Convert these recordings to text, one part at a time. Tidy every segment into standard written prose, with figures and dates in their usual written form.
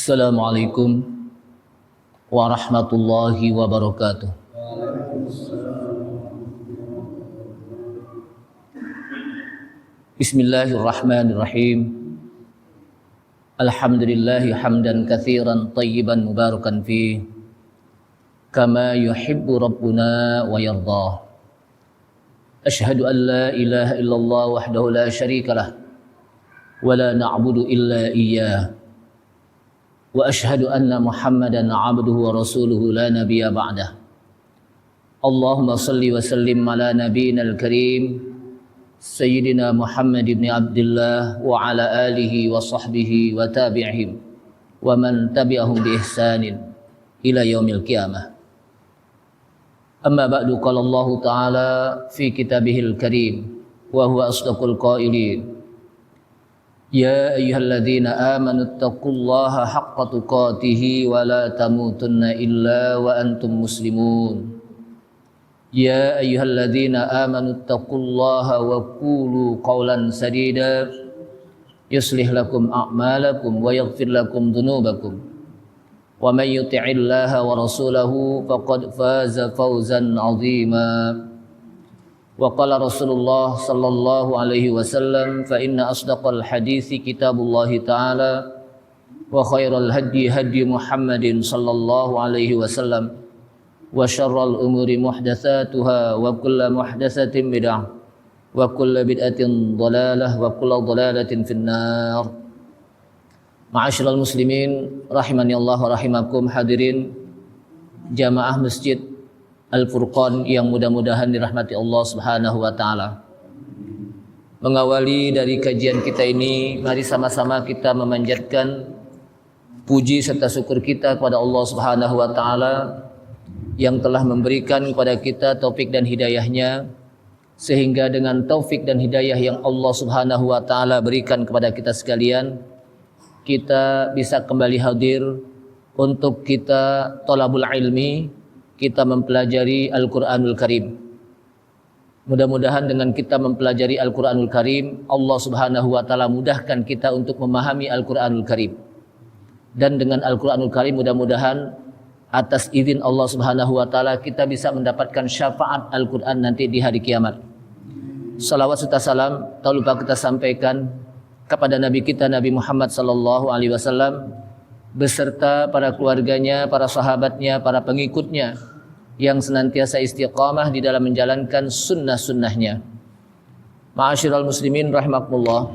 Assalamualaikum warahmatullahi wabarakatuh. Bismillahirrahmanirrahim. Alhamdulillahi hamdan katsiran tayyiban mubarakan fi kama yuhibbu rabbuna wa yardah. Ashhadu an la ilaha illallah wahdahu la syarikalah wa la na'budu illa iyyah. Wa ashhadu anna Muhammadan 'abduhu wa rasuluhu la nabiyya ba'dah. Allahumma salli wa sallim ala nabiyyinal karim Sayyidina Muhammad ibn Abdullah wa ala alihi wa sahbihi wa tabi'ihim wa man tabi'ahum bi ihsanin ila yaumil qiyamah. Amma ba'du, qala Allah ta'ala fi kitabihil karim wa huwa asdaqul qailin. Ya ayyuhalladzina amanu taqullaha haqqa tuqatih wa la tamutunna illa wa antum muslimun. Ya ayyuhalladzina amanu taqullaha wa qulu qawlan sadida yuslih lakum a'malakum wa yaghfir lakum dhunubakum. Wa may yuti'illaha wa rasulahu faqad faza fawzan 'azima. Wa qala Rasulullah sallallahu alaihi wasallam fa inna asdaqal hadithi kitabullahi ta'ala wa khairal hadi hadi Muhammadin sallallahu alaihi wasallam wa syarral umuri muhdatsatuha wa kullu muhdatsatin bid'ah wa kullu bid'atin dhalalah wa kullu dhalalatin finnar. Ma'asyiral muslimin rahimani Allah wa rahimakum, hadirin jamaah Masjid Al-Furqan yang mudah-mudahan dirahmati Allah Subhanahu wa taala. Mengawali dari kajian kita ini, mari sama-sama kita memanjatkan puji serta syukur kita kepada Allah Subhanahu wa taala yang telah memberikan kepada kita taufik dan hidayahnya, sehingga dengan taufik dan hidayah yang Allah Subhanahu wa taala berikan kepada kita sekalian, kita bisa kembali hadir untuk kita thalabul ilmi, kita mempelajari Al-Quranul Karim. Mudah-mudahan dengan kita mempelajari Al-Quranul Karim, Allah Subhanahu wa ta'ala mudahkan kita untuk memahami Al-Quranul Karim. Dan dengan Al-Quranul Karim mudah-mudahan atas izin Allah Subhanahu wa ta'ala kita bisa mendapatkan syafaat Al-Quran nanti di hari kiamat. Salawat serta salam tak lupa kita sampaikan kepada Nabi kita Nabi Muhammad sallallahu alaihi wasallam beserta para keluarganya, para sahabatnya, para pengikutnya yang senantiasa istiqamah di dalam menjalankan sunnah-sunnahnya. Ma'asyiral muslimin rahimakumullah.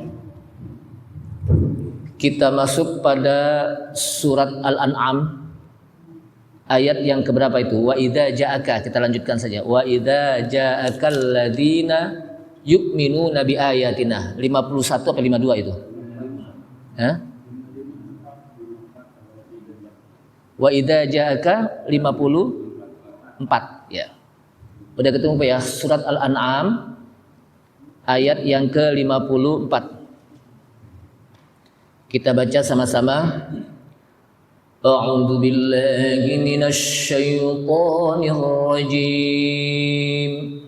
Kita masuk pada surat Al-An'am ayat yang keberapa itu? Wa idza ja'aka, kita lanjutkan saja. Wa idza ja'akal ladzina yu'minuna bi ayatina. 51 atau 52 itu? Hah? Wa idza ja'aka 54 ya. Udah ketemu Pak ya, surat Al-An'am ayat yang ke-54. Kita baca sama-sama. A'udzu billahi minasy syaithanir rajim.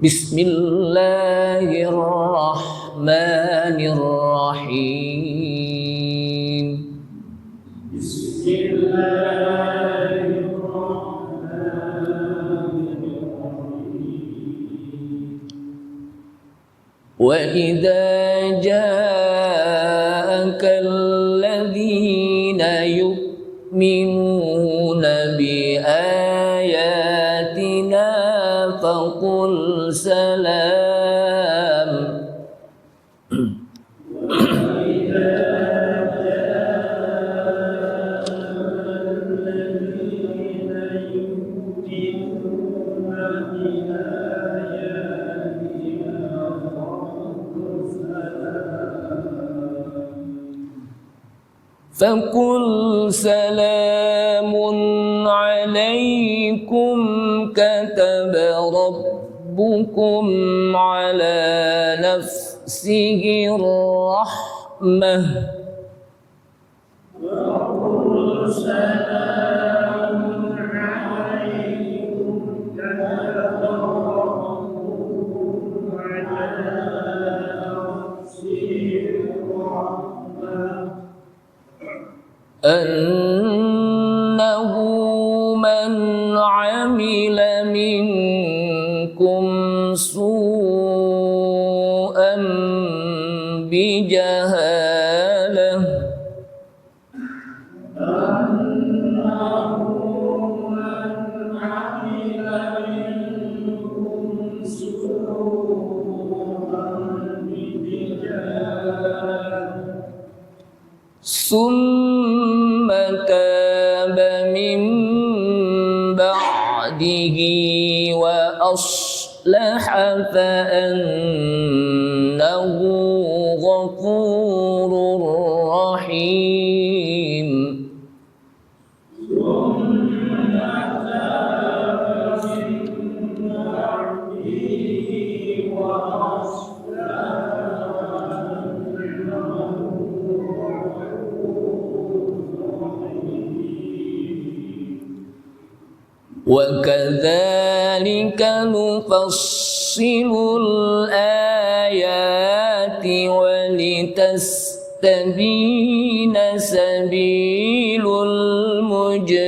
Bismillahirrahmanirrahim. Wa idza ja'aka alladhina yu'minuna bi ayatina faqul salam. فَقُلْ سَلَامٌ عَلَيْكُمْ كَتَبَ رَبُّكُمْ عَلَى نَفْسِهِ الرَّحْمَةَ annahu man 'amila minkum su'an bijahalah summa taba min ba'dihi wa aslaha fa annahu ghafurur rahim. وَكَذَلِكَ نُفَصِّلُ الْآيَاتِ وَلِتَسْتَبِينَ سَبِيلُ الْمُجْرِمِينَ.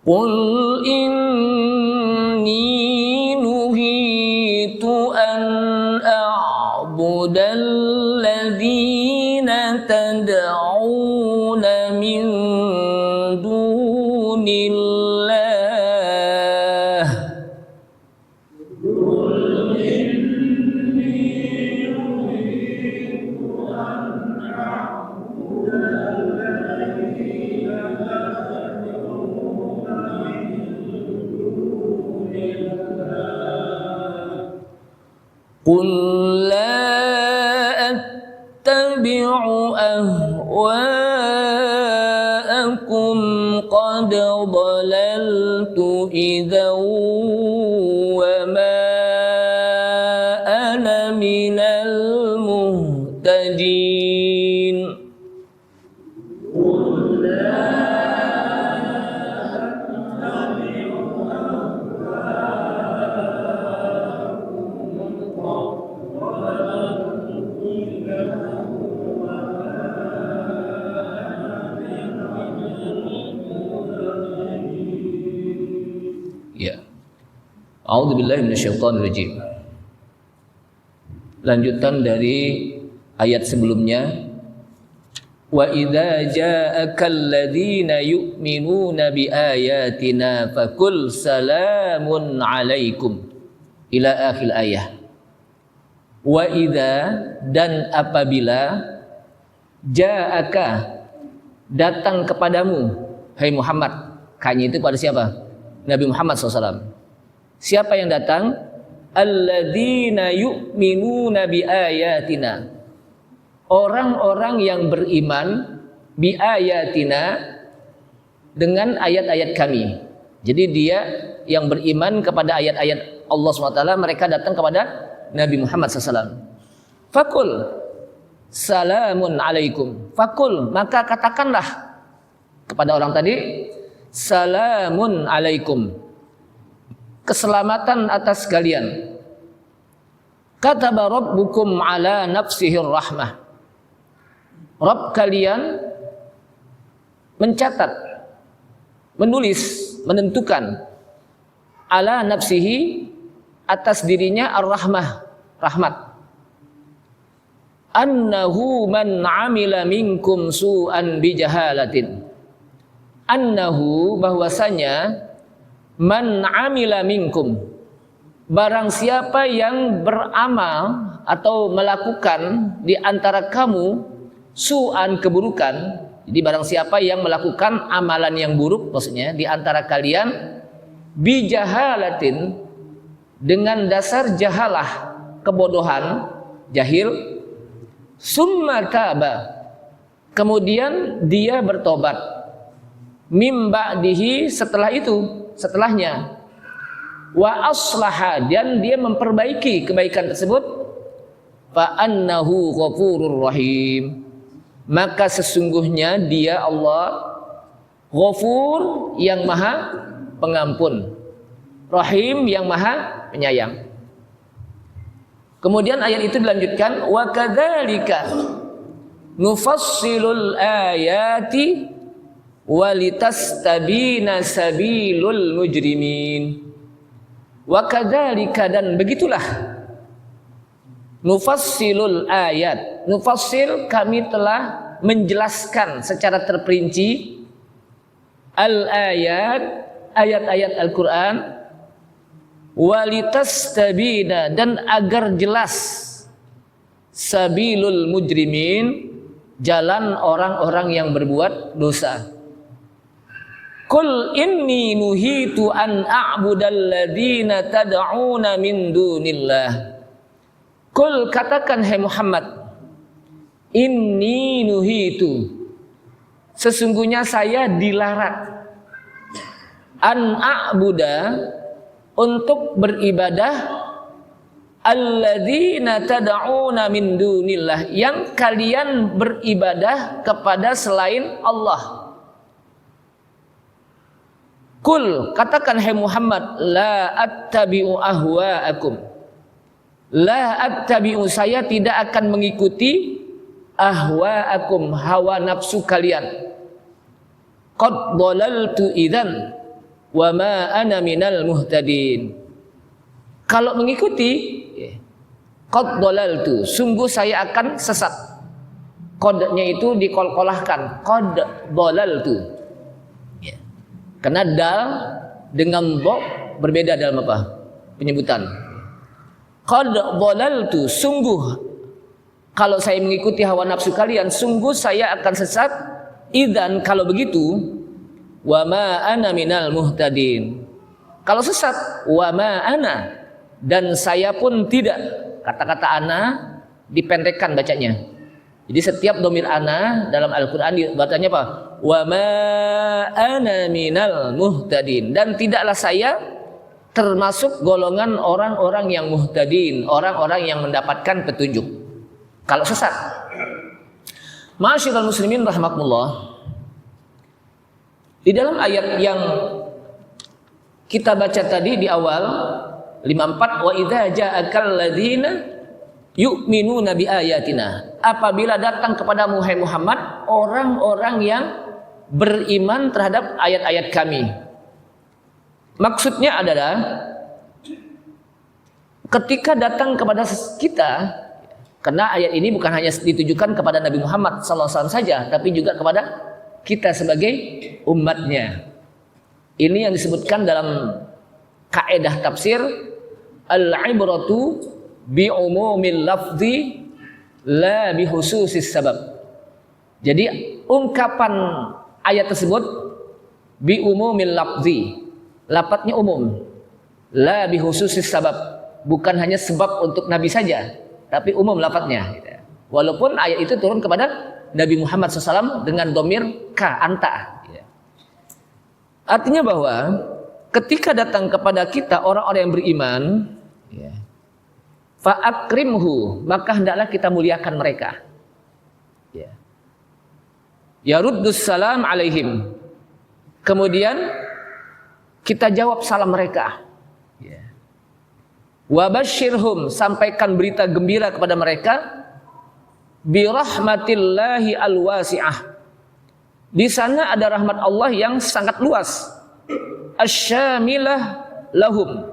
Qul inni nuhitu an a'budal ladzina tad'una min dunillah. Qul la attabi'u ahwa'akum qad dhalaltu idhan wa ma ana minal muhtadin. Ya. A'udzubillahi minasyaitonirrajim. Lanjutan dari ayat sebelumnya. Wa idza ja'akal ladzina yu'minuna biayatina faqul salamun 'alaikum ila akhir ayat. Wa idza, dan apabila, ja'aka, datang kepadamu, hai Muhammad. Kanya itu pada siapa? Nabi Muhammad SAW. Siapa yang datang? Alladzina yu'minuna biayatina, orang-orang yang beriman biayatina, dengan ayat-ayat kami. Jadi dia yang beriman kepada ayat-ayat Allah SWT, mereka datang kepada Nabi Muhammad SAW. Fakul salamun alaikum. Fakul, maka katakanlah kepada orang tadi, salamun alaikum, keselamatan atas kalian. Kataba rabbukum ala nafsihir rahmah. Rabb kalian mencatat, menulis, menentukan ala nafsihi, atas dirinya ar-rahmah, rahmat. Annahu man amila minkum su'an bijahalatin. Annahu, bahwasanya, man amila minkum, barang siapa yang beramal atau melakukan di antara kamu su'an, keburukan. Jadi barang siapa yang melakukan amalan yang buruk, maksudnya di antara kalian, bijahalatin, dengan dasar jahalah, kebodohan, jahil, summa taba, kemudian dia bertobat, mim ba'dihi, setelah itu, setelahnya, wa aslaha, dan dia memperbaiki kebaikan tersebut, fa annahu ghafurur rahim. Maka sesungguhnya dia Allah Ghafur yang maha pengampun, Rahim yang maha penyayang. Kemudian ayat itu dilanjutkan, wa kadzalika nufassilul ayati walitastabina sabilul mujrimin. Wa kadzalika, dan begitulah, nufassilul ayat. Nufassil, kami telah menjelaskan secara terperinci al-ayat, ayat-ayat Al-Quran, walitastabina, dan agar jelas sabilul mujrimin, jalan orang-orang yang berbuat dosa. Qul inni nuhitu an a'budal ladzina tad'una min dunillah. Qul, katakan hai Muhammad, inni nuhitu, sesungguhnya saya dilarang, an a'buda, untuk beribadah, alladzina tad'una min dunillah, yang kalian beribadah kepada selain Allah. Qul, katakan hai Muhammad, la attabi'u ahwa'akum. La attabi'u, saya tidak akan mengikuti ahwa'akum, hawa nafsu kalian. Qad dhalaltu idzan wa ma ana minal muhtadin. Kalau mengikuti, qad dhalaltu, sungguh saya akan sesat. Qadnya itu dikolkolahkan, qad dhalaltu. Karena dal dengan dha berbeda dalam apa? Penyebutan. Qad dhalaltu, sungguh kalau saya mengikuti hawa nafsu kalian, sungguh saya akan sesat. Idzan, kalau begitu, wa ma ana minal muhtadin. Kalau sesat, wa ma ana, dan saya pun tidak. Kata-kata ana dipendekkan bacanya. Jadi setiap domir ana dalam Al-Quran bacanya apa? Wa ma ana minal muhtadin, dan tidaklah saya termasuk golongan orang-orang yang muhtadin, orang-orang yang mendapatkan petunjuk. Kalau sesat. Ma'asyiral muslimin rahimakumullah, di dalam ayat yang kita baca tadi di awal 54, wa idza ja'akal ladzina yu'minuna bi ayatina, apabila datang kepadamu hai Muhammad orang-orang yang beriman terhadap ayat-ayat kami. Maksudnya adalah ketika datang kepada kita, karena ayat ini bukan hanya ditujukan kepada Nabi Muhammad SAW saja, tapi juga kepada kita sebagai umatnya. Ini yang disebutkan dalam kaidah tafsir, al-ibratu bi umumil lafzi la bi khususis sabab. Jadi ungkapan ayat tersebut bi umumil lafzi, lafadznya umum, la bi khususis sabab, bukan hanya sebab untuk Nabi saja, tapi umum lafadznya. Walaupun ayat itu turun kepada Nabi Muhammad SAW dengan domir ka, anta. Artinya bahwa ketika datang kepada kita orang-orang yang beriman, fa'akrimhu, maka hendaklah kita muliakan mereka. Yaruddus salam alaihim, kemudian kita jawab salam mereka. Wabasyirhum, sampaikan berita gembira kepada mereka, birahmatillahi alwasi'ah, di sana ada rahmat Allah yang sangat luas, asyamilah lahum,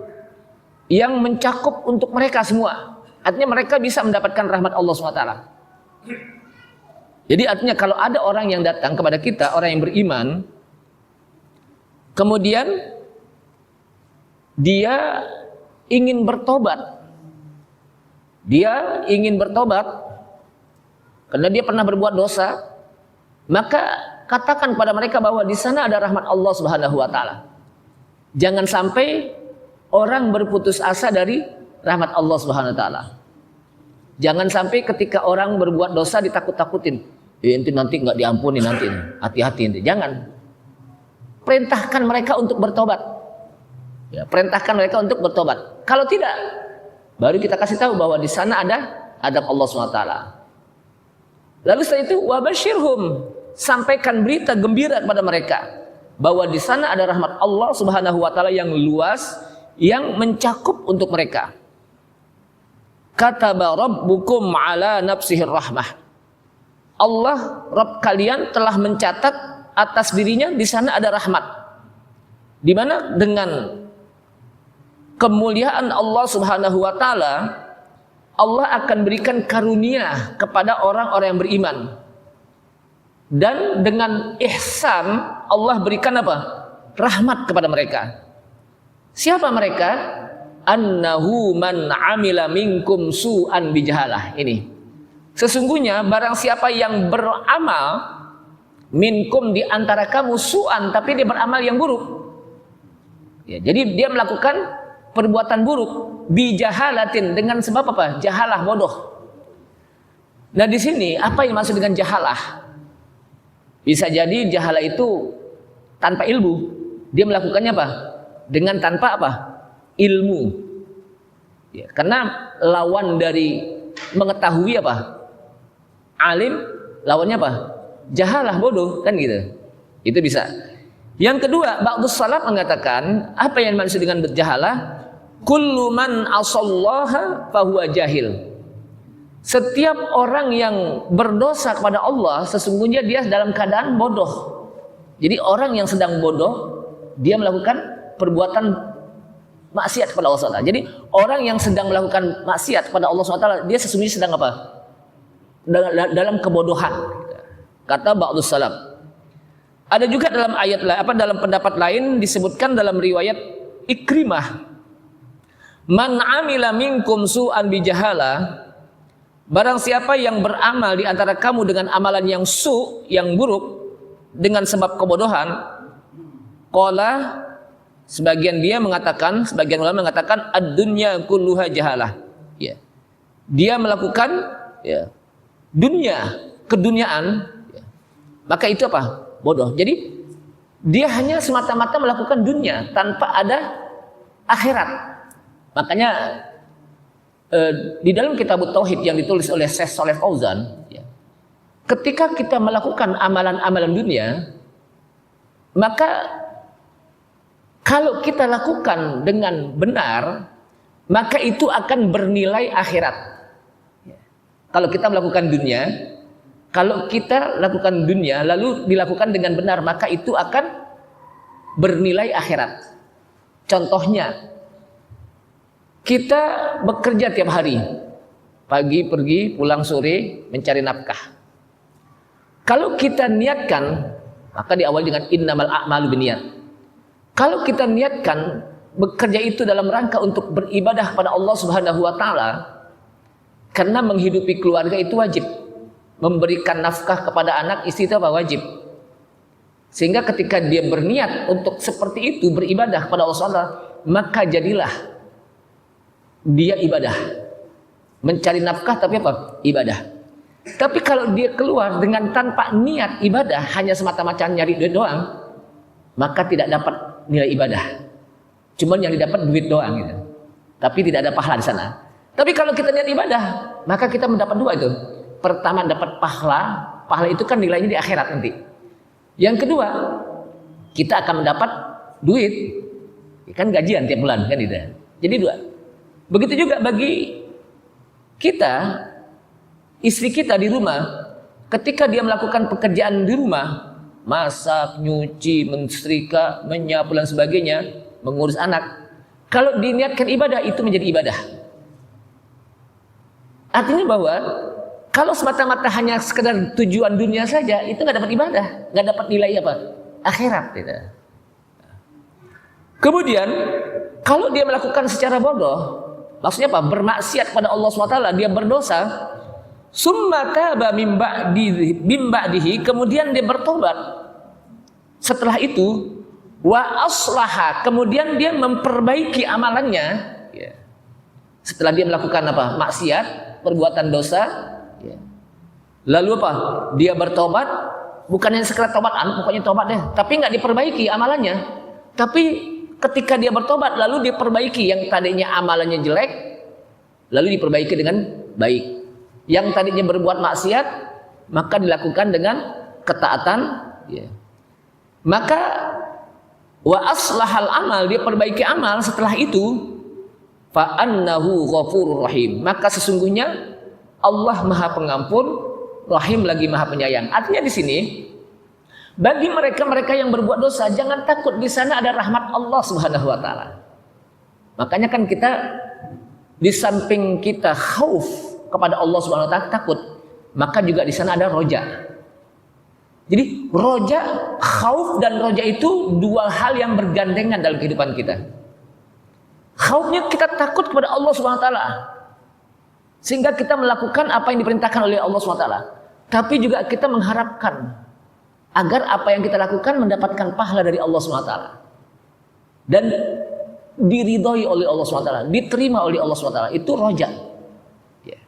yang mencakup untuk mereka semua. Artinya mereka bisa mendapatkan rahmat Allah SWT. Jadi artinya kalau ada orang yang datang kepada kita, orang yang beriman, kemudian dia ingin bertobat, karena dia pernah berbuat dosa, maka katakan pada mereka bahwa di sana ada rahmat Allah Subhanahu wa taala. Jangan sampai orang berputus asa dari rahmat Allah Subhanahu wa taala. Jangan sampai ketika orang berbuat dosa ditakut-takutin. Nanti enggak diampuni nanti. Hati-hati nanti. Jangan. Perintahkan mereka untuk bertobat. Perintahkan mereka untuk bertobat. Kalau tidak, baru kita kasih tahu bahwa di sana ada adab Allah SWT. Lalu setelah itu wabasyirhum, sampaikan berita gembira kepada mereka bahwa di sana ada rahmat Allah Subhanahu wa taala yang luas yang mencakup untuk mereka. Kataba rabbukum ala nafsihir rahmah. Allah Rabb kalian telah mencatat atas dirinya di sana ada rahmat. Di mana dengan kemuliaan Allah Subhanahu wa taala, Allah akan berikan karunia kepada orang-orang yang beriman. Dan dengan ihsan Allah berikan apa? Rahmat kepada mereka. Siapa mereka? Annahu man amila minkum su'an bijahalah. Ini. Sesungguhnya barang siapa yang beramal minkum di antara kamu su'an, tapi dia beramal yang buruk. Ya, jadi dia melakukan perbuatan buruk bijahalatin, dengan sebab apa? Jahalah, bodoh. Nah, di sini apa yang maksud dengan jahalah? Bisa jadi jahalah itu tanpa ilmu. Dia melakukannya apa? Dengan tanpa apa? Ilmu. Ya, karena lawan dari mengetahui apa? Alim, lawannya apa? Jahalah, bodoh, kan gitu. Itu bisa. Yang kedua, ba'dus salaf mengatakan, apa yang maksud dengan berjahalah? Kullu man asallaha fahuwa jahil. Setiap orang yang berdosa kepada Allah, sesungguhnya dia dalam keadaan bodoh. Jadi orang yang sedang bodoh, dia melakukan perbuatan maksiat kepada Allah SWT. Jadi orang yang sedang melakukan maksiat kepada Allah SWT, dia sesungguhnya sedang apa? Dalam kebodohan. Kata ba'dus salaf. Ada juga dalam ayat dalam pendapat lain disebutkan dalam riwayat Ikrimah, man amila minkum su'an bijahala, barang siapa yang beramal di antara kamu dengan amalan yang yang buruk dengan sebab kebodohan, qala, sebagian ulama mengatakan ad-dunya kulluha jahalah. Ya. Dia melakukan ya, keduniaan, ya. Maka itu apa? Bodoh. Jadi dia hanya semata-mata melakukan dunia tanpa ada akhirat. Makanya di dalam kitab Tauhid yang ditulis oleh Syekh Shalih Fauzan, ya, ketika kita melakukan amalan-amalan dunia, maka kalau kita lakukan dengan benar, maka itu akan bernilai akhirat. Ya. Kalau kita melakukan dunia, lalu dilakukan dengan benar, maka itu akan bernilai akhirat. Contohnya, kita bekerja tiap hari, pagi pergi, pulang sore, mencari nafkah. Kalau kita niatkan, maka diawali dengan innamal a'malu binniyat. Kalau kita niatkan bekerja itu dalam rangka untuk beribadah pada Allah Subhanahu wa taala, karena menghidupi keluarga itu wajib. Memberikan nafkah kepada anak istri itu apa? Wajib. Sehingga ketika dia berniat untuk seperti itu beribadah kepada Allah Subhanahu wa taala, maka jadilah dia ibadah. Mencari nafkah tapi apa? Ibadah. Tapi kalau dia keluar dengan tanpa niat ibadah, hanya semata-mata nyari duit doang, maka tidak dapat nilai ibadah. Cuman yang didapat duit doang gitu. Tapi tidak ada pahala di sana. Tapi kalau kita niat ibadah, maka kita mendapat dua itu. Pertama dapat pahala itu kan nilainya di akhirat nanti. Yang kedua, kita akan mendapat duit. Kan gajian tiap bulan kan gitu. Jadi dua. Begitu juga bagi kita, istri kita di rumah, ketika dia melakukan pekerjaan di rumah, masak, nyuci, mensetrika, menyapu dan sebagainya, mengurus anak, kalau diniatkan ibadah itu menjadi ibadah. Artinya bahwa kalau semata-mata hanya sekedar tujuan dunia saja, itu nggak dapat ibadah, nggak dapat nilai apa? Akhirat. Gitu. Kemudian kalau dia melakukan secara bodoh, maksudnya apa? Bermaksiat pada Allah SWT, dia berdosa. Summa taba min ba'dihi, kemudian dia bertobat. Setelah itu, wa aslaha, kemudian dia memperbaiki amalannya. Ya. Setelah dia melakukan apa? Maksiat, perbuatan dosa. Ya. Lalu apa? Dia bertobat, bukannya sekedar tobat, pokoknya tobat deh. Tapi nggak diperbaiki amalannya. Tapi ketika dia bertobat, lalu dia perbaiki yang tadinya amalannya jelek, lalu diperbaiki dengan baik. Yang tadinya berbuat maksiat maka dilakukan dengan ketaatan, ya. Maka wa aslahal amal, dia perbaiki amal setelah itu, fa annahu ghafurur rahim, maka sesungguhnya Allah Maha Pengampun, Rahim lagi Maha Penyayang. Artinya di sini bagi mereka yang berbuat dosa jangan takut, di sana ada rahmat Allah Subhanahu wa taala. Makanya kan kita di samping kita khauf kepada Allah Subhanahu wa taala, takut, maka juga di sana ada roja. Jadi roja, khauf dan roja itu dua hal yang bergandengan dalam kehidupan kita. Khaufnya kita takut kepada Allah Subhanahu wa taala, sehingga kita melakukan apa yang diperintahkan oleh Allah Subhanahu wa taala. Tapi juga kita mengharapkan agar apa yang kita lakukan mendapatkan pahala dari Allah Subhanahu wa taala dan diridhoi oleh Allah Subhanahu wa taala, diterima oleh Allah Subhanahu wa taala. Itu roja. Ya.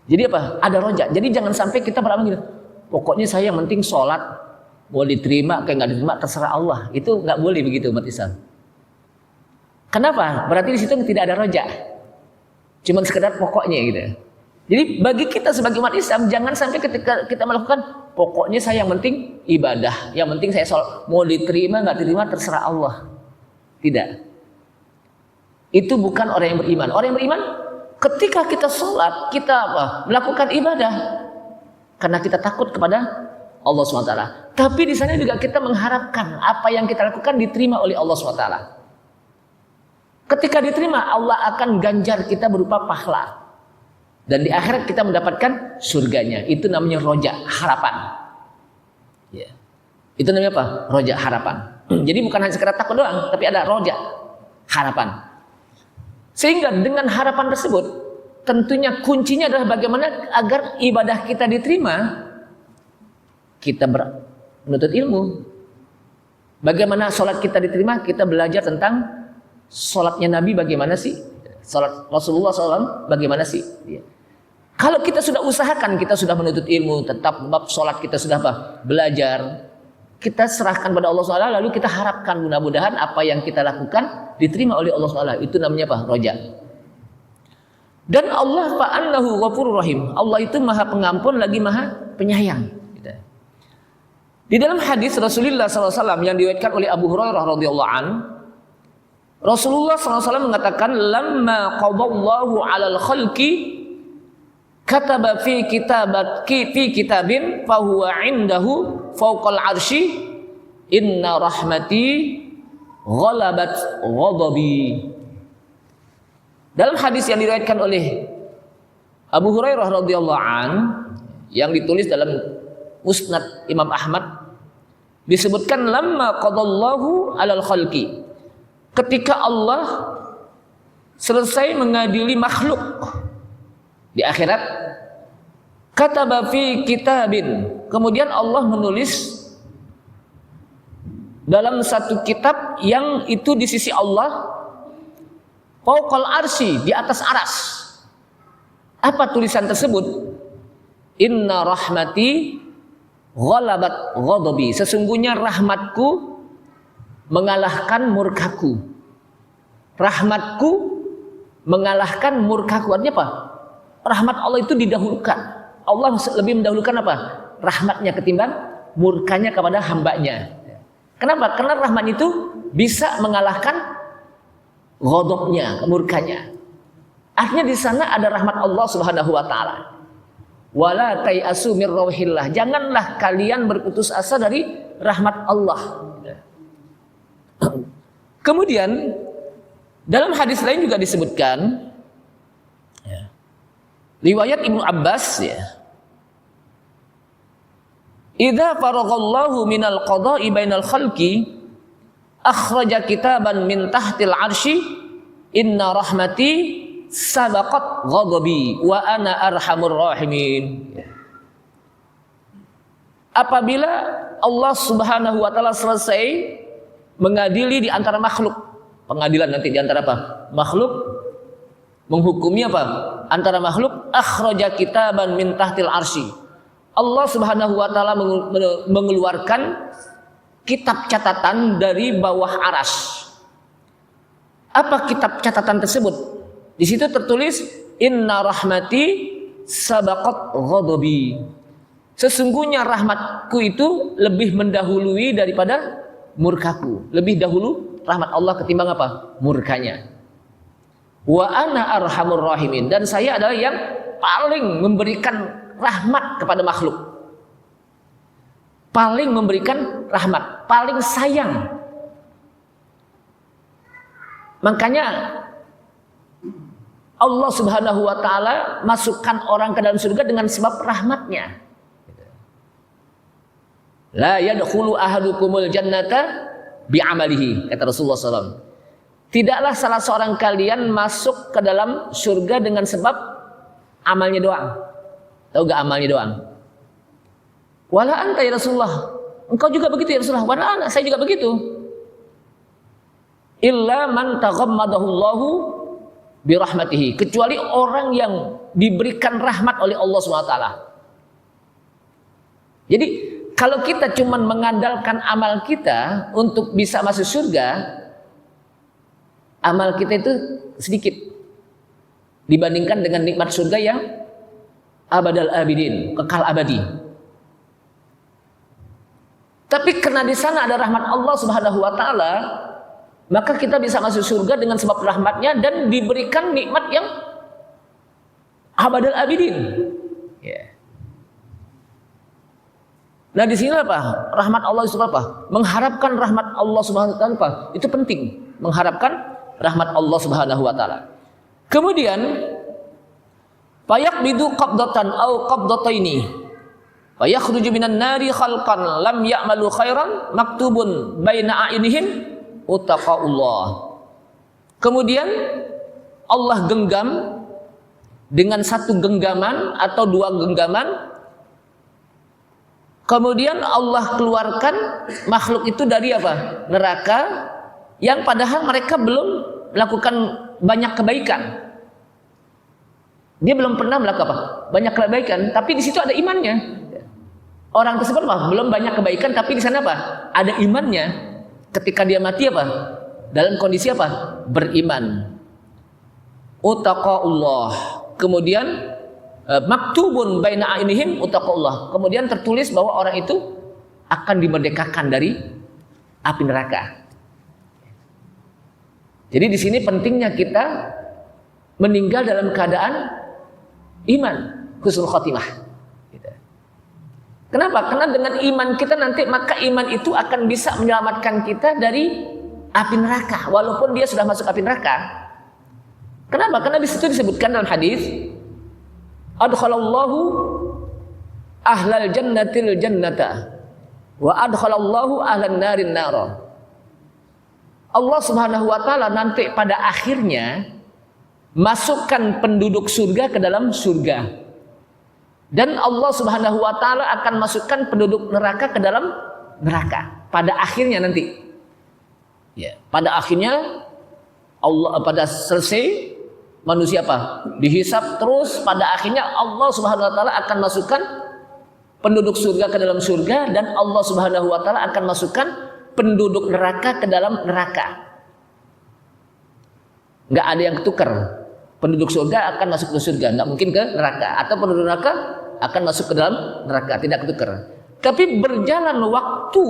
Jadi apa? Ada roja. Jadi jangan sampai kita beramal gitu. Pokoknya saya yang penting sholat, mau diterima kayak nggak diterima terserah Allah. Itu nggak boleh begitu umat Islam. Kenapa? Berarti di situ tidak ada roja. Cuman sekedar pokoknya gitu. Jadi bagi kita sebagai umat Islam jangan sampai ketika kita melakukan pokoknya saya yang penting ibadah, yang penting saya sholat, mau diterima nggak diterima terserah Allah. Tidak. Itu bukan orang yang beriman. Orang yang beriman ketika kita sholat, kita apa? Melakukan ibadah karena kita takut kepada Allah SWT. Tapi di sana juga kita mengharapkan apa yang kita lakukan diterima oleh Allah SWT. Ketika diterima, Allah akan ganjar kita berupa pahala. Dan di akhirat kita mendapatkan surganya. Itu namanya roja, harapan. Ya. Itu namanya apa? Roja, harapan. Jadi bukan hanya sekedar takut doang, tapi ada roja, harapan. Sehingga dengan harapan tersebut, tentunya kuncinya adalah bagaimana agar ibadah kita diterima. Kita menuntut ilmu. Bagaimana sholat kita diterima? Kita belajar tentang sholatnya Nabi bagaimana sih? Sholat Rasulullah SAW bagaimana sih? Ya. Kalau kita sudah usahakan, kita sudah menuntut ilmu, tetap bab sholat kita sudah apa? Belajar. Kita serahkan pada Allah SWT, lalu kita harapkan mudah-mudahan apa yang kita lakukan diterima oleh Allah SWT. Itu namanya apa? Roja. Dan Allah fa'annahu ghafurur rahim. Allah itu Maha Pengampun lagi Maha Penyayang. Di dalam hadis Rasulullah SAW yang diriwayatkan oleh Abu Hurairah radhiyallahu an, Rasulullah SAW mengatakan, "Lamma qadallahu 'alal khalqi kataba fi kitabin fahuwa 'indahu fawqal 'arsy inna rahmati ghalabat ghadabi." Dalam hadis yang diriwayatkan oleh Abu Hurairah radhiyallahu an yang ditulis dalam Musnad Imam Ahmad, disebutkan lamma qadallahu 'alal khalqi, ketika Allah selesai mengadili makhluk di akhirat, kataba fi kitabin, kemudian Allah menulis dalam satu kitab yang itu di sisi Allah, fauqal arsy, di atas aras. Apa tulisan tersebut? Inna rahmati ghalabat ghadabi, sesungguhnya rahmatku mengalahkan murkaku. Rahmatku mengalahkan murkaku. Artinya apa? Rahmat Allah itu didahulukan. Allah lebih mendahulukan apa? Rahmatnya ketimbang murkanya kepada hambanya. Kenapa? Karena rahmat itu bisa mengalahkan ghadabnya, murkanya. Artinya di sana ada rahmat Allah Subhanahu wa taala. Wala tayasu mir rauhillah, janganlah kalian berputus asa dari rahmat Allah. Kemudian dalam hadis lain juga disebutkan, riwayat Ibnu Abbas, ya, idza faraghallahu minal qada'i bainal khalqi akhraja kitaban min tahtil arsy inna rahmati sabaqat ghadabi wa ana arhamur rahimin. Apabila Allah Subhanahu wa taala selesai mengadili di antara makhluk, pengadilan nanti di antara apa? Makhluk, menghukumi apa? Antara makhluk, akhraja kitaban min tahtil arsy. Allah Subhanahu wa taala mengeluarkan kitab catatan dari bawah aras. Apa kitab catatan tersebut? Di situ tertulis inna rahmati sabaqat ghadabi. Sesungguhnya rahmatku itu lebih mendahului daripada murkaku. Lebih dahulu rahmat Allah ketimbang apa? Murkanya. Wa ana arhamur rahimin. Dan saya adalah yang paling memberikan rahmat kepada makhluk. Paling memberikan rahmat, paling sayang. Makanya Allah Subhanahu wa taala masukkan orang ke dalam surga dengan sebab rahmatnya. La yadkhulu ahadukumul jannata bi'amalihi, kata Rasulullah SAW. Tidaklah salah seorang kalian masuk ke dalam surga dengan sebab amalnya doang. Tahu gak amalnya doang? Wala anta ya Rasulullah. Engkau juga begitu ya Rasulullah. Wala ana, saya juga begitu. Illa man taghammadahullahu birahmatihi. Kecuali orang yang diberikan rahmat oleh Allah SWT. Jadi kalau kita cuma mengandalkan amal kita untuk bisa masuk surga, amal kita itu sedikit dibandingkan dengan nikmat surga yang abadal abidin, kekal abadi. Tapi karena di sana ada rahmat Allah Subhanahu wa taala, maka kita bisa masuk surga dengan sebab rahmatnya dan diberikan nikmat yang abadal abidin. Yeah. Nah di sini apa? Rahmat Allah itu apa? Mengharapkan rahmat Allah Subhanahu wa taala apa? Itu penting. Mengharapkan rahmat Allah Subhanahu wa taala. Kemudian fayaqbidu qabdatan au qabdataini. Fayakhruju minan nari khalqan lam ya'malu khairan maktubun baina a'yunihim utaqaullah. Kemudian Allah genggam dengan satu genggaman atau dua genggaman. Kemudian Allah keluarkan makhluk itu dari apa? Neraka yang padahal mereka belum melakukan banyak kebaikan. Dia belum pernah melakukan apa? Banyak kebaikan, tapi di situ ada imannya. Orang tersebut apa? Belum banyak kebaikan, tapi di sana apa? Ada imannya. Ketika dia mati apa? Dalam kondisi apa? Beriman. Utaqaullah. Kemudian maktubun baina a'yunihim utaqullah. Kemudian tertulis bahwa orang itu akan dimerdekakan dari api neraka. Jadi di sini pentingnya kita meninggal dalam keadaan iman, husnul khotimah. Kenapa? Karena dengan iman kita nanti maka iman itu akan bisa menyelamatkan kita dari api neraka walaupun dia sudah masuk api neraka. Kenapa? Karena di situ disebutkan dalam hadis adkhalallahu ahlal jannatil jannata wa adkhalallahu ahlan narin nara. Allah Subhanahu wa taala nanti pada akhirnya masukkan penduduk surga ke dalam surga. Dan Allah Subhanahu wa taala akan masukkan penduduk neraka ke dalam neraka pada akhirnya nanti. Ya, pada akhirnya Allah pada selesai manusia apa? Dihisab terus pada akhirnya Allah Subhanahu wa taala akan masukkan penduduk surga ke dalam surga dan Allah Subhanahu wa taala akan masukkan penduduk neraka ke dalam neraka. Enggak ada yang ketukar. Penduduk surga akan masuk ke surga, enggak mungkin ke neraka, atau penduduk neraka akan masuk ke dalam neraka, tidak ketukar. Tapi berjalan waktu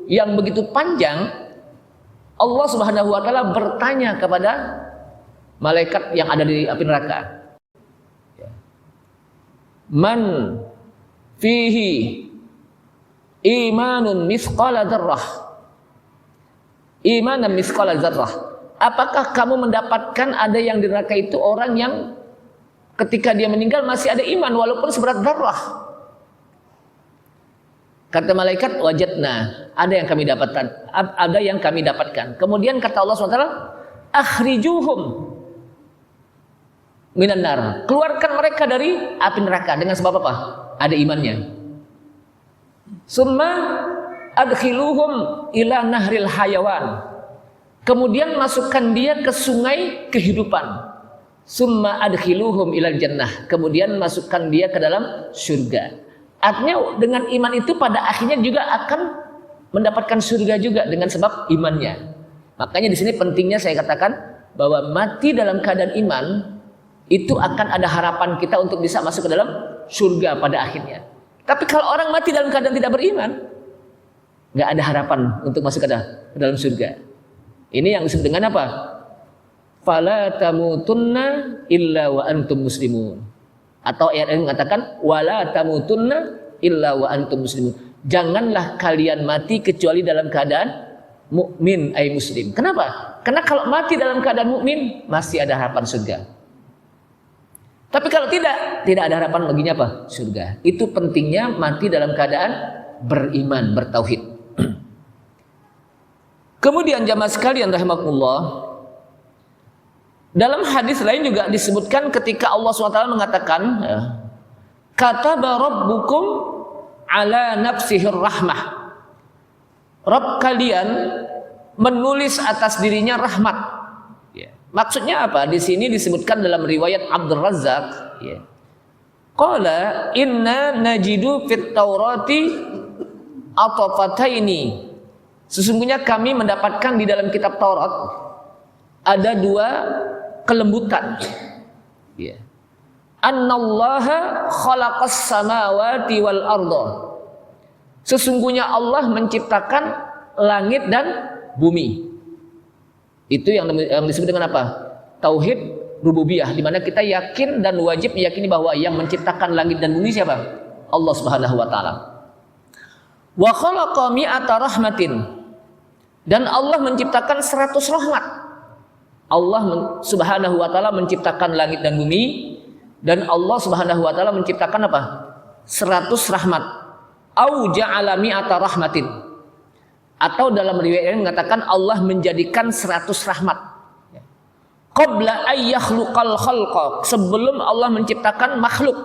yang begitu panjang, Allah Subhanahu wa taala bertanya kepada malaikat yang ada di api neraka. Man fihi imanun misqala dzarrah. Imanan misqala dzarrah. Apakah kamu mendapatkan ada yang di neraka itu orang yang ketika dia meninggal masih ada iman walaupun seberat dzarrah? Kata malaikat, wajadna, ada yang kami dapatkan, ada yang kami dapatkan. Kemudian kata Allah SWT, akhrijuhum minan nar, keluarkan mereka dari api neraka dengan sebab apa? Ada imannya. Summa adkhiluhum ila nahril hayawan, kemudian masukkan dia ke sungai kehidupan. Summa adkhiluhum ilal jannah, kemudian masukkan dia ke dalam surga. Artinya dengan iman itu pada akhirnya juga akan mendapatkan surga juga dengan sebab imannya. Makanya di sini pentingnya saya katakan bahwa mati dalam keadaan iman itu akan ada harapan kita untuk bisa masuk ke dalam surga pada akhirnya. Tapi kalau orang mati dalam keadaan tidak beriman, nggak ada harapan untuk masuk ke dalam surga. Ini yang disebut dengan apa? Fala tamutunna illa wa antum muslimun. Atau ayat ini mengatakan wala tamutunna illa wa antum muslimun. Janganlah kalian mati kecuali dalam keadaan mukmin ay muslim. Kenapa? Karena kalau mati dalam keadaan mukmin masih ada harapan surga. Tapi kalau tidak ada harapan baginya apa? Surga. Itu pentingnya mati dalam keadaan beriman, bertauhid. Kemudian jamaah sekalian rahimakumullah, dalam hadis lain juga disebutkan ketika Allah SWT mengatakan, kataba rabbukum ala nafsihir rahmah. Rabb kalian menulis atas dirinya rahmat. Maksudnya apa? Di sini disebutkan dalam riwayat Abdul Razzaq, qala inna najidu fit taurati atafataini. Sesungguhnya kami mendapatkan di dalam kitab Taurat ada dua kelembutan. Annallaha khalaqas samawati wal arda. Sesungguhnya Allah menciptakan langit dan bumi. Itu yang disebut dengan apa? Tauhid rububiyah, di mana kita yakin dan wajib meyakini bahwa yang menciptakan langit dan bumi siapa? Allah Subhanahu wa taala. Wa khalaqa mi'ata rahmatin. Dan Allah menciptakan 100 rahmat. Allah Subhanahu wa taala menciptakan langit dan bumi, dan Allah Subhanahu wa taala menciptakan apa? 100 rahmat. Au ja'ala mi'ata rahmatin. Atau dalam riwayat ini mengatakan Allah menjadikan 100 rahmat. Qabla ayyakhluqal khalqa, sebelum Allah menciptakan makhluk.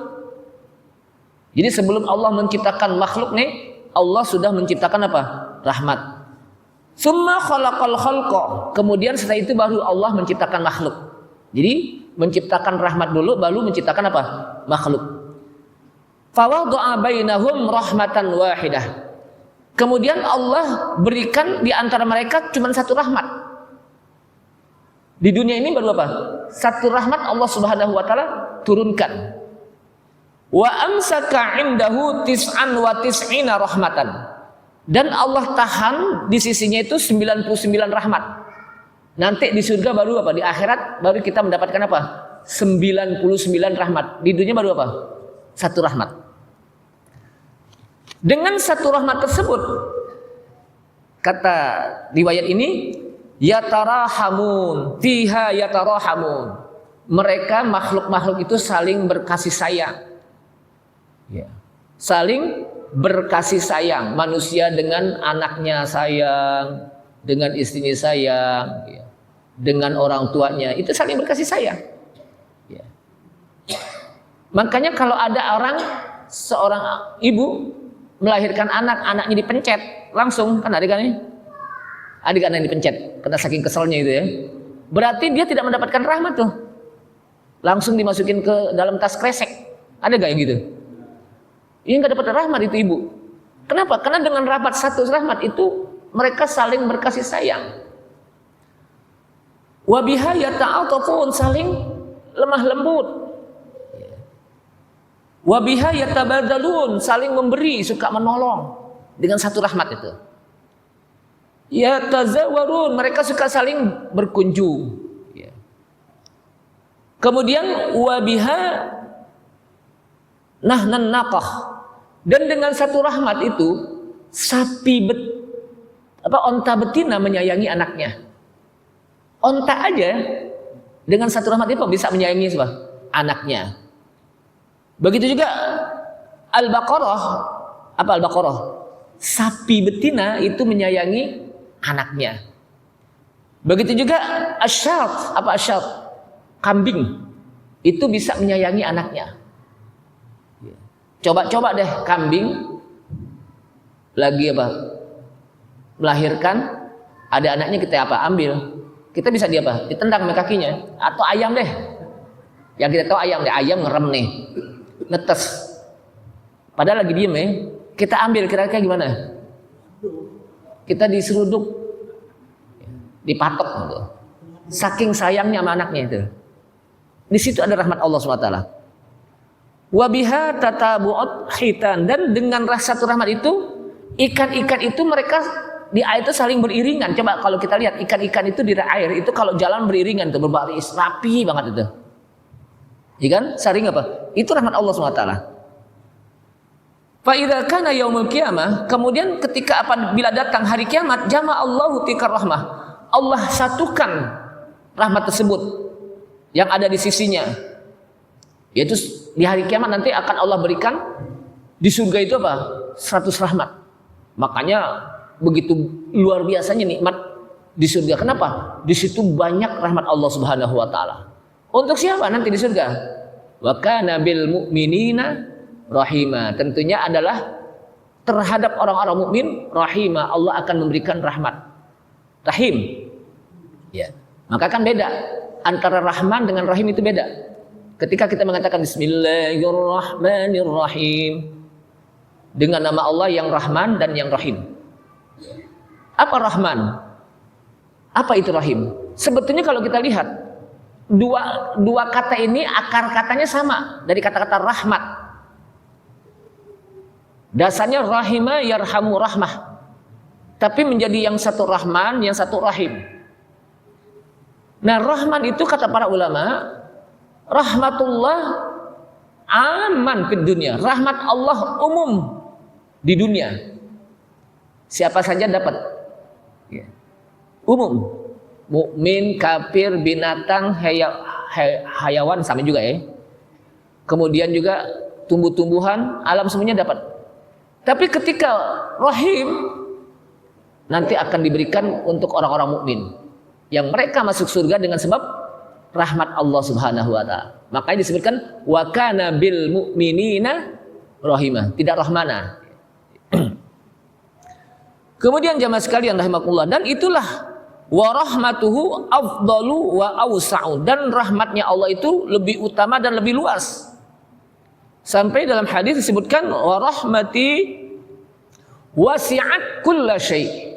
Jadi sebelum Allah menciptakan makhluk nih, Allah sudah menciptakan apa? Rahmat. Summa khalaqal khalqa, kemudian setelah itu baru Allah menciptakan makhluk. Jadi menciptakan rahmat dulu, baru menciptakan apa? Makhluk. Fawadha'a bainahum rahmatan wahidah. Kemudian Allah berikan di antara mereka cuma satu rahmat. Di dunia ini baru apa? Satu rahmat Allah Subhanahu wa taala turunkan. Wa amsaka 'indahu tis'an wa tis'ina rahmatan. Dan Allah tahan di sisinya itu 99 rahmat. Nanti di surga baru apa? Di akhirat baru kita mendapatkan apa? 99 rahmat. Di dunia baru apa? Satu rahmat. Dengan satu rahmat tersebut, kata riwayat ini, yatarahamun, fiha yatarahamun. Mereka makhluk-makhluk itu saling berkasih sayang. Saling berkasih sayang. Manusia dengan anaknya sayang, dengan istrinya sayang, dengan orang tuanya, itu saling berkasih sayang. Makanya kalau ada seorang ibu melahirkan anak, anaknya dipencet, langsung kan adik-anaknya dipencet, karena saking keselnya itu ya. Berarti dia tidak mendapatkan rahmat tuh. Langsung dimasukin ke dalam tas kresek. Ada gak yang gitu? Ini nggak dapat rahmat itu ibu. Kenapa? Karena dengan rahmat satu rahmat itu mereka saling berkasih sayang. Wabiha yata'atafun, saling lemah lembut. Wabiha yatabadzalun, saling memberi, suka menolong dengan satu rahmat itu. Yatazawarun, mereka suka saling berkunjung. Kemudian wabiha nahnan naqah. Dan dengan satu rahmat itu onta betina menyayangi anaknya. Onta aja dengan satu rahmat itu bisa menyayangi siapa? Anaknya. Begitu juga Al-Baqarah. Apa Al-Baqarah? Sapi betina itu menyayangi anaknya. Begitu juga asyat. Apa asyat? Kambing itu bisa menyayangi anaknya. Coba deh kambing lagi apa? Melahirkan, ada anaknya kita apa? Ambil. Kita bisa ditendang sama kakinya, atau ayam deh. Yang kita tahu ayam deh, ayam ngerem nih. Netes. Padahal lagi diem ya. Kita ambil, kira-kira gimana? Kita diseruduk, dipatok gitu. Saking sayangnya sama anaknya itu. Di situ ada rahmat Allah SWT. Wa biha tatabu'at khitan, dan dengan rasa rahmat itu ikan-ikan itu mereka di air itu saling beriringan. Coba kalau kita lihat ikan-ikan itu di air itu kalau jalan beriringan, itu berbaris rapi banget itu. Ikan saling apa? Itu rahmat Allah SWT. Fa idza kana yaumul qiyamah, kemudian ketika apabila datang hari kiamat, jama'allahu tikar rahmah. Allah satukan rahmat tersebut yang ada di sisinya. Yaitu di hari kiamat nanti akan Allah berikan di surga itu apa? 100 rahmat. Makanya begitu luar biasanya nikmat di surga. Kenapa? Di situ banyak rahmat Allah Subhanahu wa taala. Untuk siapa nanti di surga? Wa kana bil mu'minina rahima. Tentunya adalah terhadap orang-orang mukmin rahima, Allah akan memberikan rahmat. Rahim. Ya. Maka kan beda antara Rahman dengan Rahim, itu beda. Ketika kita mengatakan Bismillahirrahmanirrahim dengan nama Allah yang Rahman dan yang Rahim. Apa Rahman? Apa itu Rahim? Sebetulnya kalau kita lihat dua kata ini akar katanya sama dari kata-kata rahmat. Dasarnya rahimah yarhamu rahmah. Tapi menjadi yang satu Rahman, yang satu Rahim. Nah, Rahman itu kata para ulama, rahmatullah aman fid dunia. Rahmat Allah umum di dunia. Siapa saja dapat. Ya. Umum. Mukmin, kafir, binatang, hayawan sama juga ya. Kemudian juga tumbuh-tumbuhan, alam semuanya dapat. Tapi ketika Rahim nanti akan diberikan untuk orang-orang mukmin yang mereka masuk surga dengan sebab rahmat Allah Subhanahu wa taala. Makanya disebutkan wa kana bil mu'minina rahimah, tidak rahmana. Kemudian jamaah sekalian rahimakumullah, dan itulah wa rahmatuhu afdalu wa awsa'u, dan rahmatnya Allah itu lebih utama dan lebih luas. Sampai dalam hadis disebutkan wa rahmati wasi'at kulla syai',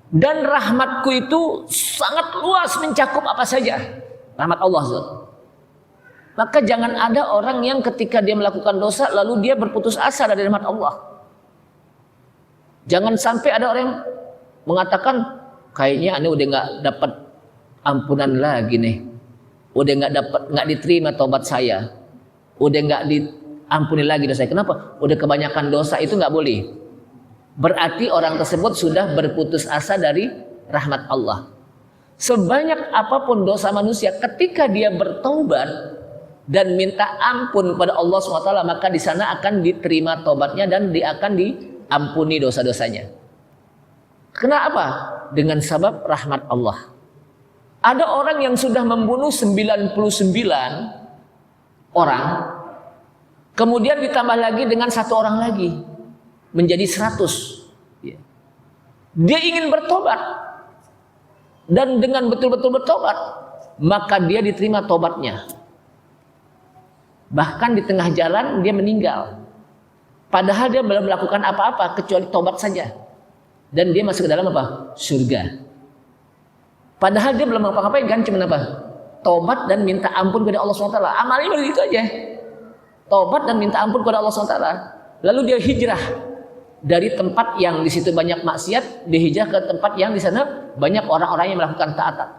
dan rahmatku itu sangat luas mencakup apa saja. Rahmat Allah. Maka jangan ada orang yang ketika dia melakukan dosa lalu dia berputus asa dari rahmat Allah. Jangan sampai ada orang yang mengatakan kayaknya ane udah nggak dapat ampunan lagi nih, udah nggak diterima tobat saya, udah nggak diampuni lagi dosa saya. Kenapa? Udah kebanyakan dosa. Itu nggak boleh. Berarti orang tersebut sudah berputus asa dari rahmat Allah. Sebanyak apapun dosa manusia, ketika dia bertobat dan minta ampun kepada Allah SWT, maka di sana akan diterima tobatnya dan dia akan diampuni dosa-dosanya. Kenapa? Dengan sebab rahmat Allah. Ada orang yang sudah membunuh 99 orang, kemudian ditambah lagi dengan satu orang lagi, menjadi 100. Dia ingin bertobat, dan dengan betul-betul bertobat, maka dia diterima tobatnya. Bahkan di tengah jalan dia meninggal, padahal dia belum melakukan apa-apa kecuali tobat saja, dan dia masuk ke dalam apa? Surga. Padahal dia belum apa-apa, kan cuma apa? Tobat dan minta ampun kepada Allah SWT. Amalnya begitu aja. Tobat dan minta ampun kepada Allah SWT. Lalu dia hijrah dari tempat yang di situ banyak maksiat, dia hijrah ke tempat yang di sana banyak orang-orang yang melakukan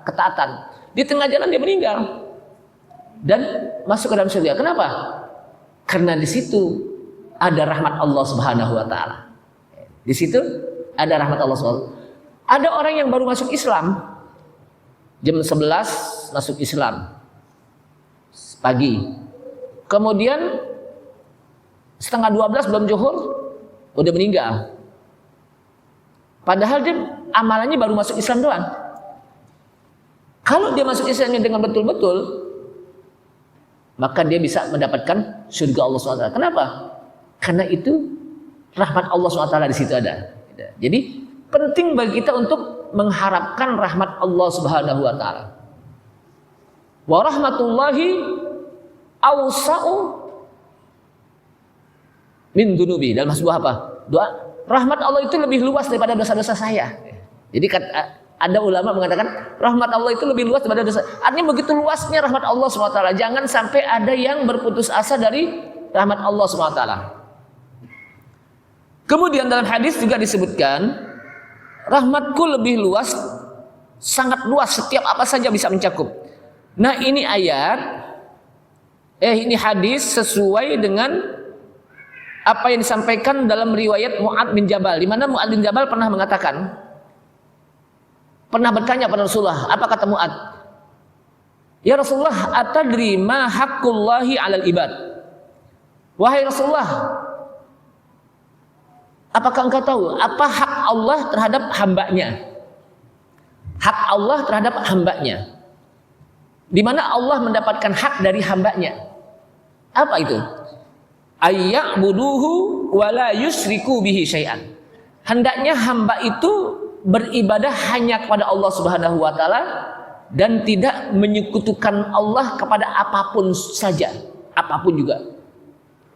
ketaatan. Di tengah jalan dia meninggal dan masuk ke dalam surga. Kenapa? Karena di situ ada rahmat Allah Subhanahu wa taala. Di situ ada rahmat Allah Subhanahu wa taala. Ada orang yang baru masuk Islam, jam 11 masuk Islam pagi. Kemudian setengah 12 belum zuhur udah meninggal. Padahal dia amalannya baru masuk Islam doang. Kalau dia masuk Islamnya dengan betul-betul, maka dia bisa mendapatkan surga Allah SWT. Kenapa? Karena itu rahmat Allah SWT di situ ada. Jadi penting bagi kita untuk mengharapkan rahmat Allah Subhanahu wa taala. Wa rahmatullahi awsa'u min dunubi. Dalam sebuah apa? Doa, rahmat Allah itu lebih luas daripada dosa-dosa saya. Jadi Ada ulama mengatakan rahmat Allah itu lebih luas daripada dosa. Artinya begitu luasnya rahmat Allah SWT. Jangan sampai ada yang berputus asa dari rahmat Allah SWT. Kemudian dalam hadis juga disebutkan, rahmatku lebih luas, sangat luas, setiap apa saja bisa mencakup. Nah ini ini hadis sesuai dengan apa yang disampaikan dalam riwayat Mu'adz bin Jabal, di mana Mu'adz bin Jabal pernah bertanya pada Rasulullah. Apa kata Mu'adz? Ya Rasulullah, atadri ma haqqullahi 'alal ibad? Wahai Rasulullah, apakah engkau tahu apa hak Allah terhadap hambanya? Hak Allah terhadap hambanya. Di mana Allah mendapatkan hak dari hambanya? Apa itu? Ayya'buduhu wa la yusyriku bihi syai'an. Hendaknya hamba itu beribadah hanya kepada Allah Subhanahu wa taala dan tidak menyekutukan Allah kepada apapun saja, apapun juga.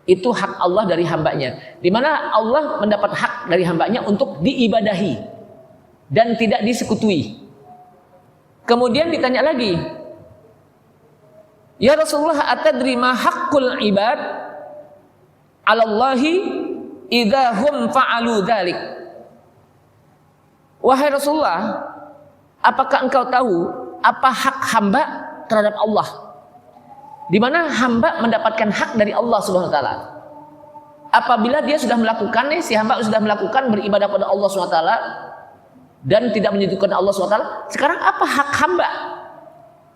Itu hak Allah dari hambanya. Di mana Allah mendapat hak dari hambanya untuk diibadahi dan tidak disekutui. Kemudian ditanya lagi, ya Rasulullah, atadri ma haqqul ibad 'alallahi idza hum fa'alu dzalik? Wahai Rasulullah, apakah engkau tahu apa hak hamba terhadap Allah? Di mana hamba mendapatkan hak dari Allah Subhanahu wa taala. Apabila dia sudah melakukan, si hamba sudah melakukan beribadah pada Allah Subhanahu wa taala dan tidak menyekutukan Allah Subhanahu wa taala, sekarang apa hak hamba?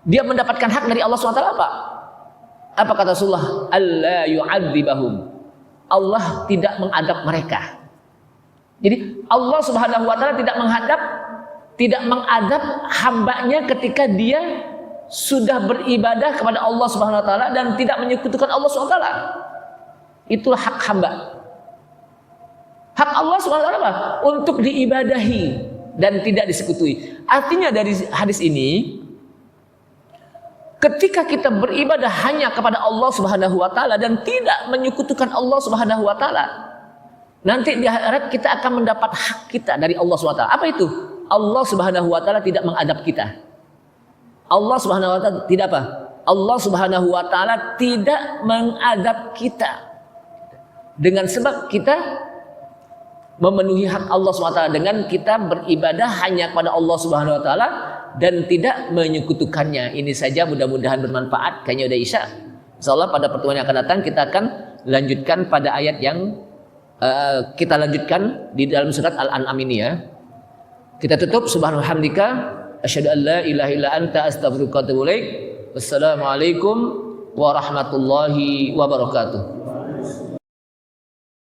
Dia mendapatkan hak dari Allah SWT apa? Apa kata Rasulullah? Alla yu'adzibahum. Allah tidak mengadab mereka. Jadi Allah Subhanahu wa taala tidak mengadab hambanya ketika dia sudah beribadah kepada Allah Subhanahu wa taala dan tidak menyekutukan Allah Subhanahu wa taala. Itulah hak hamba. Hak Allah Subhanahu wa taala apa? Untuk diibadahi dan tidak disekutui. Artinya dari hadis ini, ketika kita beribadah hanya kepada Allah Subhanahu wa taala dan tidak menyekutukan Allah Subhanahu wa taala, nanti di akhirat kita akan mendapat hak kita dari Allah Subhanahu wa taala. Apa itu? Allah Subhanahu wa taala tidak mengadab kita. Allah Subhanahu wa taala tidak apa? Allah Subhanahu wa taala tidak mengadab kita. Dengan sebab kita memenuhi hak Allah Subhanahu wa taala dengan kita beribadah hanya kepada Allah Subhanahu wa taala dan tidak menyekutukannya. Ini saja, mudah-mudahan bermanfaat. Kayaknya udah Isya. Insyaallah pada pertemuan yang akan datang kita akan lanjutkan pada ayat yang kita lanjutkan di dalam surat Al-An'am ini ya. Kita tutup subhanallah hamdika asyhadu an la ilaha illa anta astaghfiruka wa atubu ilaik. Wassalamualaikum warahmatullahi wabarakatuh.